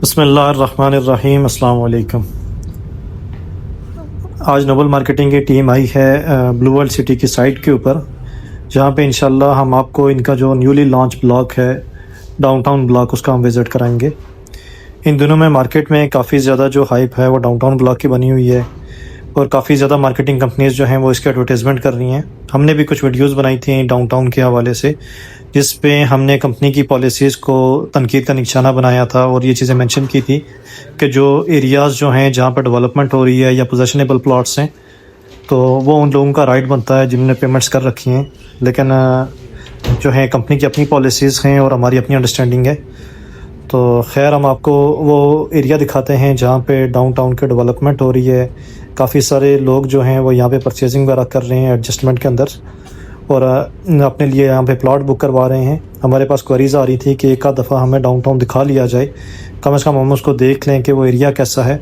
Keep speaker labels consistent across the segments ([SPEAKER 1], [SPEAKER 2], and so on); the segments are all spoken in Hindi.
[SPEAKER 1] बिस्मिल्लाहिर्रहमानिर्रहीम। अस्सलाम वालेकुम। आज नोबल मार्केटिंग की टीम आई है ब्लू वर्ल्ड सिटी की साइट के ऊपर, जहाँ पे इंशाल्लाह हम आपको इनका जो न्यूली लॉन्च ब्लॉक है डाउनटाउन ब्लॉक उसका हम विज़िट कराएंगे। इन दिनों में मार्केट में काफ़ी ज़्यादा जो हाइप है वो डाउनटाउन ब्लॉक की बनी हुई है और काफ़ी ज़्यादा मार्केटिंग कंपनीज़ जो हैं वो इसके एडवर्टाइजमेंट कर रही हैं। हमने भी कुछ वीडियोस बनाई थी डाउनटाउन के हवाले से, जिस पे हमने कंपनी की पॉलिसीज़ को तनकीद का निशाना बनाया था और ये चीज़ें मेंशन की थी कि जो एरियाज़ जो हैं जहाँ पर डेवलपमेंट हो रही है या पोजेशनेबल प्लॉट्स हैं, तो वो उन लोगों का राइट बनता है जिन्होंने पेमेंट्स कर रखी हैं। लेकिन जो है कंपनी की अपनी पॉलिसीज़ हैं और हमारी अपनी अंडरस्टैंडिंग है। तो खैर हम आपको वो एरिया दिखाते हैं जहाँ पे डाउनटाउन की डेवलपमेंट हो रही है। काफ़ी सारे लोग जो हैं वो यहाँ पे परचेजिंग वगैरह कर रहे हैं एडजस्टमेंट के अंदर और अपने लिए यहाँ पे प्लॉट बुक करवा रहे हैं। हमारे पास क्वेरीज़ आ रही थी कि एक आध दफ़ा हमें डाउनटाउन दिखा लिया जाए, कम से कम हम उसको देख लें कि वो एरिया कैसा है।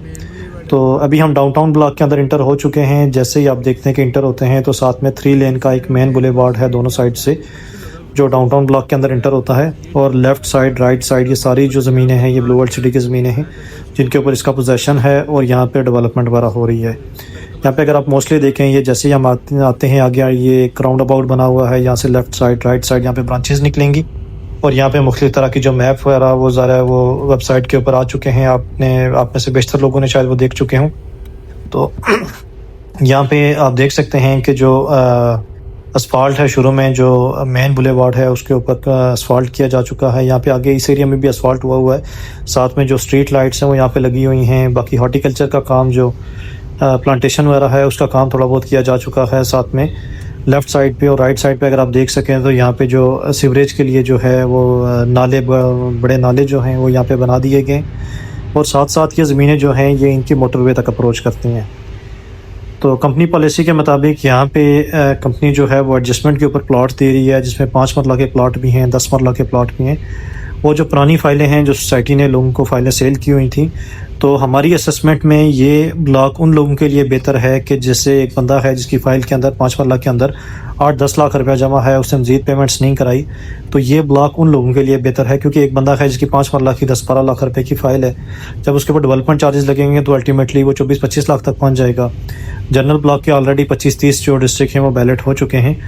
[SPEAKER 1] तो अभी हम डाउनटाउन ब्लॉक के अंदर इंटर हो चुके हैं। जैसे ही आप देखते हैं कि इंटर होते हैं तो साथ में 3 लेन का एक मेन बुलेवार्ड है दोनों साइड से, जो डाउनटाउन ब्लॉक के अंदर इंटर होता है। और लेफ़्ट साइड, राइट साइड ये सारी जो ज़मीनें हैं ये ब्लू वर्ल्ड सिटी की ज़मीनें हैं जिनके ऊपर इसका पोजेसन है और यहाँ पे डेवलपमेंट वगैरह हो रही है। यहाँ पे अगर आप मोस्टली देखें, ये जैसे ही हम आते हैं आगे, ये एक राउंड अबाउट बना हुआ है। यहाँ से लेफ़्ट साइड, राइट साइड यहाँ पे ब्रांचेस निकलेंगी और यहाँ पे मुख्तलिफ तरह की जो मैप वगैरह वो ज़रा वो वेबसाइट के ऊपर आ चुके हैं। आप में से बेशतर लोगों ने शायद वो देख चुके हों। तो यहाँ पे आप देख सकते हैं कि जो असफाल्ट है, शुरू में जो मेन बुलेवार्ड है उसके ऊपर असफाल्ट किया जा चुका है। यहाँ पे आगे इस एरिया में भी असफाल्ट हुआ है। साथ में जो स्ट्रीट लाइट्स हैं वो यहाँ पे लगी हुई हैं। बाकी हॉर्टिकल्चर का काम, जो प्लांटेशन वगैरह है, उसका काम थोड़ा बहुत किया जा चुका है। साथ में लेफ़्ट साइड पे और राइट साइड पे अगर आप देख सकें तो यहाँ पे जो सीवरेज के लिए जो है वो नाले, बड़े नाले जो हैं वो यहाँ पे बना दिए गए और साथ साथ ये ज़मीनें जो हैं ये इनकी मोटरवे तक अप्रोच करती हैं। तो कंपनी पॉलिसी के मुताबिक यहाँ पे कंपनी जो है वो एडजस्टमेंट के ऊपर प्लॉट दे रही है, जिसमें 5 मरला के प्लॉट भी हैं, 10 मरला के प्लॉट भी हैं। वो जो पुरानी फ़ाइलें हैं जो सोसाइटी ने लोगों को फ़ाइलें सेल की हुई थी, तो हमारी असेसमेंट में ये ब्लॉक उन लोगों के लिए बेहतर है कि जैसे एक बंदा है जिसकी फ़ाइल के अंदर 5 मरला के अंदर 8-10 लाख रुपया जमा है, उसने मज़ीद पेमेंट्स नहीं कराई, तो ये ब्लॉक उन लोगों के लिए बेहतर है। क्योंकि एक बंदा है जिसकी 5 मरला की 10-12 लाख रुपए की फ़ाइल है, जब उसके ऊपर डेवलपमेंट चार्जेस लगेंगे तो अल्टीमेटली वो 24-25 लाख तक पहुँच जाएगा। जनरल ब्लॉक के ऑलरेडी 25-30 जो डिस्ट्रिक्ट हैं वो बैलेट हो चुके हैं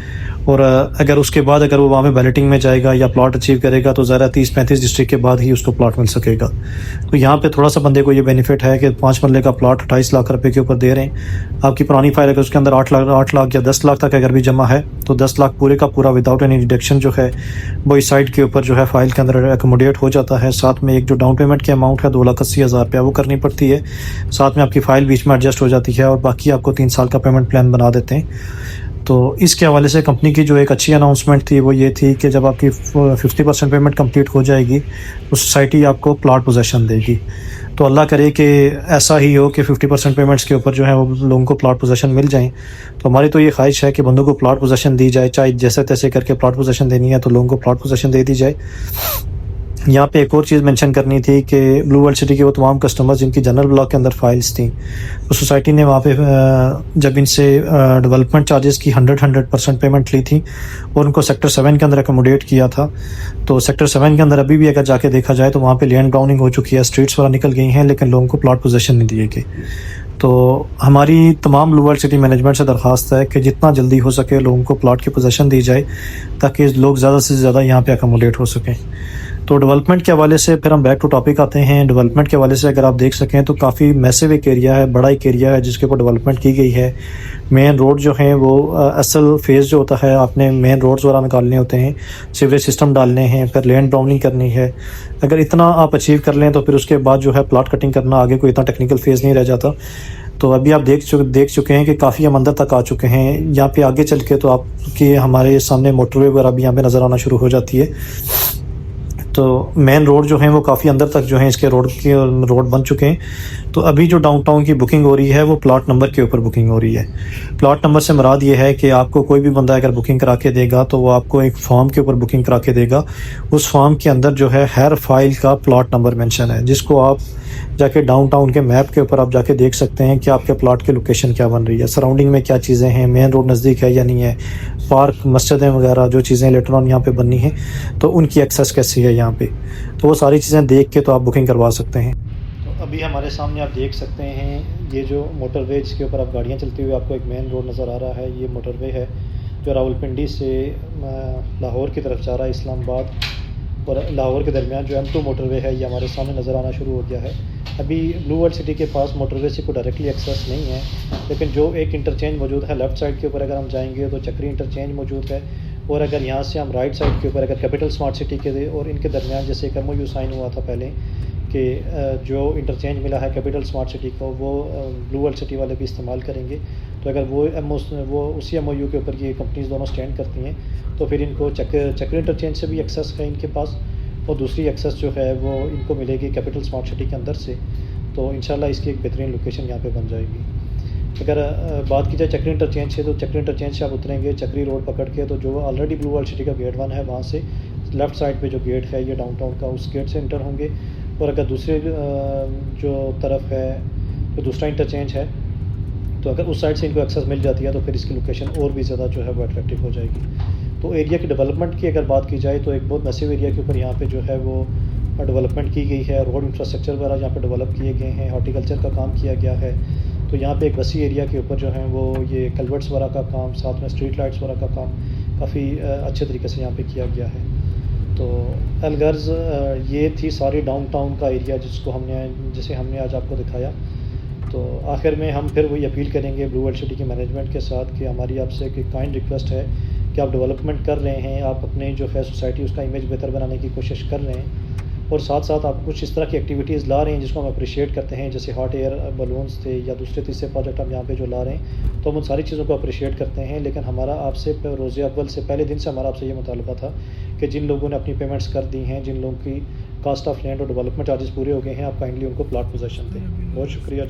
[SPEAKER 1] और अगर उसके बाद अगर वो वहाँ पे बैलेटिंग में जाएगा या प्लॉट अचीव करेगा तो ज़रा 30-35 डिस्ट्रिक्ट के बाद ही उसको प्लॉट मिल सकेगा। तो यहाँ पे थोड़ा सा बंदे को ये बेनिफिट है कि 5 मरले का प्लॉट 28 लाख रुपए के ऊपर दे रहे हैं। आपकी पुरानी फाइल अगर उसके अंदर 8 लाख या 10 लाख तक अगर भी जमा है तो 10 लाख पूरे का पूरा विदाउट एनी डिडक्शन जो है वो इस साइड के ऊपर जो है फाइल के अंदर एकोमोडेट हो जाता है। साथ में एक जो डाउन पेमेंट की अमाउंट है 2,80,000 रुपया वो करनी पड़ती है। साथ में आपकी फ़ाइल बीच में एडजस्ट हो जाती है और बाकी आपको 3 साल का पेमेंट प्लान बना देते हैं। तो इसके हवाले से कंपनी की जो एक अच्छी अनाउंसमेंट थी वो ये थी कि जब आपकी 50% पेमेंट कंप्लीट हो जाएगी तो सोसाइटी आपको प्लॉट पोजेसन देगी। तो अल्लाह करे कि ऐसा ही हो कि 50% पेमेंट्स के ऊपर जो है वो लोगों को प्लॉट पोजेसन मिल जाएं। तो हमारी तो ये ख्वाहिश है कि बंदों को प्लॉट पोजेसन दी जाए, चाहे जैसे तैसे करके प्लॉट पोजेसन देनी है तो लोगों को प्लॉट पोजेसन दे दी जाए। यहाँ पे एक और चीज़ मेंशन करनी थी कि ब्लू वर्ल्ड सिटी के वो तमाम कस्टमर्स जिनकी जनरल ब्लॉक के अंदर फाइल्स थी, तो सोसाइटी ने वहाँ पे जब इनसे डेवलपमेंट चार्जेस की 100% पेमेंट ली थी और उनको सेक्टर 7 के अंदर अकोमोडेट किया था। तो सेक्टर 7 के अंदर अभी भी अगर जाके देखा जाए तो वहाँ पे लैंड ब्राउनिंग हो चुकी है, स्ट्रीट्स वगैरह निकल गई हैं, लेकिन लोगों को प्लॉट पोजेसन नहीं दिए गए। तो हमारी तमाम ब्लू वर्ल्ड सिटी मैनेजमेंट से दरख्वास्त है कि जितना जल्दी हो सके लोगों को प्लॉट की पोजेसन दी जाए ताकि लोग ज़्यादा से ज़्यादा यहाँ पे अकोमोडेट हो सकें। तो डेवलपमेंट के हवाले से फिर हम बैक टू टॉपिक आते हैं। डेवलपमेंट के हवाले से अगर आप देख सकें तो काफ़ी मैसिव एक एरिया है, बड़ा एक एरिया है जिसके ऊपर डेवलपमेंट की गई है। मेन रोड जो हैं वो असल फेज़ जो होता है, आपने मेन रोड्स वगैरह निकालने होते हैं, सीवरेज सिस्टम डालने हैं, फिर लैंड ब्राउनिंग करनी है। अगर इतना आप अचीव कर लें तो फिर उसके बाद जो है प्लॉट कटिंग करना आगे कोई इतना टेक्निकल फेज़ नहीं रह जाता। तो अभी आप देख चुके हैं कि काफ़ी हम अंदर तक आ चुके हैं। यहाँ पे आगे चल के तो आपके हमारे सामने मोटरवे वगैरह भी यहाँ पे नज़र आना शुरू हो जाती है। तो मेन रोड जो है वो काफ़ी अंदर तक जो है इसके रोड बन चुके हैं। तो अभी जो डाउनटाउन की बुकिंग हो रही है वो प्लॉट नंबर के ऊपर बुकिंग हो रही है। प्लॉट नंबर से मुराद ये है कि आपको कोई भी बंदा अगर बुकिंग करा के देगा तो वो आपको एक फॉर्म के ऊपर बुकिंग करा के देगा। उस फॉर्म के अंदर जो है हर फाइल का प्लॉट नंबर मेंशन है, जिसको आप जाके डाउनटाउन के मैप के ऊपर आप जाके देख सकते हैं कि आपके प्लॉट की लोकेशन क्या बन रही है, सराउंडिंग में क्या चीज़ें हैं, मेन रोड नज़दीक है या नहीं है, पार्क, मस्जिदें वगैरह जो चीज़ें लेटर ऑन यहाँ पे बननी हैं, तो उनकी एक्सेस कैसी है यहाँ पे, तो वो सारी चीज़ें देख के तो आप बुकिंग करवा सकते हैं। तो अभी हमारे सामने आप देख सकते हैं ये जो मोटरवे जिसके ऊपर आप गाड़ियाँ चलती हुई आपको एक मेन रोड नज़र आ रहा है, ये मोटरवे है जो रावलपिंडी से लाहौर की तरफ जा रहा है। इस्लामाबाद और लाहौर के दरमियान जो M2 मोटरवे है ये हमारे सामने नज़र आना शुरू हो गया है। अभी ब्लू वर्ल्ड सिटी के पास मोटरवे से कोई डायरेक्टली एक्सेस नहीं है, लेकिन जो एक इंटरचेंज मौजूद है लेफ़्ट साइड के ऊपर अगर हम जाएंगे तो चक्री इंटरचेंज मौजूद है, और अगर यहाँ से हम राइट साइड के ऊपर अगर कैपिटल स्मार्ट सिटी के और इनके दरमियान जैसे एक MOU साइन हुआ था पहले कि जो इंटरचेंज मिला है कैपिटल स्मार्ट सिटी को वो ब्लू वर्ल्ड सिटी वाले भी इस्तेमाल करेंगे, तो अगर वो उसी MOU के ऊपर ये कंपनीज दोनों स्टैंड करती हैं तो फिर इनको चक्र इंटरचेंज से भी एक्सेस है इनके पास, और दूसरी एक्सेस जो है वो इनको मिलेगी कैपिटल स्मार्ट सिटी के अंदर से। तो इंशाल्लाह इसकी एक बेहतरीन लोकेशन यहाँ पे बन जाएगी। अगर बात की जाए चक्री इंटरचेंज से, तो चक्री इंटरचेंज से आप उतरेंगे चक्री रोड पकड़ के, तो जो ऑलरेडी ब्लू वर्ल्ड सिटी का गेट 1 है वहाँ से लेफ़्ट साइड पे जो गेट है ये डाउनटाउन का, उस गेट से इंटर होंगे। और अगर दूसरे जो तरफ है जो दूसरा इंटरचेंज है, तो अगर उस साइड से इनको एक्सेस मिल जाती है तो फिर इसकी लोकेशन और भी ज़्यादा जो है वो अट्रैक्टिव हो जाएगी। तो एरिया की डेवलपमेंट की अगर बात की जाए तो एक बहुत मैसिव एरिया के ऊपर यहाँ पे जो है वो डेवलपमेंट की गई है, रोड इंफ्रास्ट्रक्चर वगैरह यहाँ पे डेवलप किए गए हैं, हॉर्टिकल्चर का काम किया गया है। तो यहाँ पे एक वसी एरिया के ऊपर जो है वो ये कल्वर्ट्स वगैरह का काम, साथ में स्ट्रीट लाइट्स वगैरह का काम काफ़ी अच्छे तरीके से यहाँ पे किया गया है। तो अलगर्ज ये थी सारी डाउनटाउन का एरिया जिसे हमने आज आपको दिखाया। तो आखिर में हम फिर वही अपील करेंगे ब्लू वर्ल्ड सिटी के मैनेजमेंट के साथ कि हमारी आपसे एक काइंड रिक्वेस्ट है कि आप डेवलपमेंट कर रहे हैं, आप अपने जो है सोसाइटी उसका इमेज बेहतर बनाने की कोशिश कर रहे हैं, और साथ साथ आप कुछ इस तरह की एक्टिविटीज़ ला रहे हैं जिसको हम अप्रिशिएट करते हैं, जैसे हॉट एयर बलून्स थे या दूसरे तीसरे प्रोजेक्ट हम यहाँ पे जो ला रहे हैं, तो हम उन सारी चीज़ों को अप्रिशिएट करते हैं। लेकिन हमारा आपसे रोज़े अव्वल से पहले दिन से हमारा आपसे ये मुतालबा था कि जिन लोगों ने अपनी पेमेंट्स कर दी हैं, जिन लोगों की कास्ट ऑफ लैंड और डेवलपमेंट चार्जेस पूरे हो गए हैं, आप काइंडली उनको प्लाट पोजेसन दें। बहुत शुक्रिया।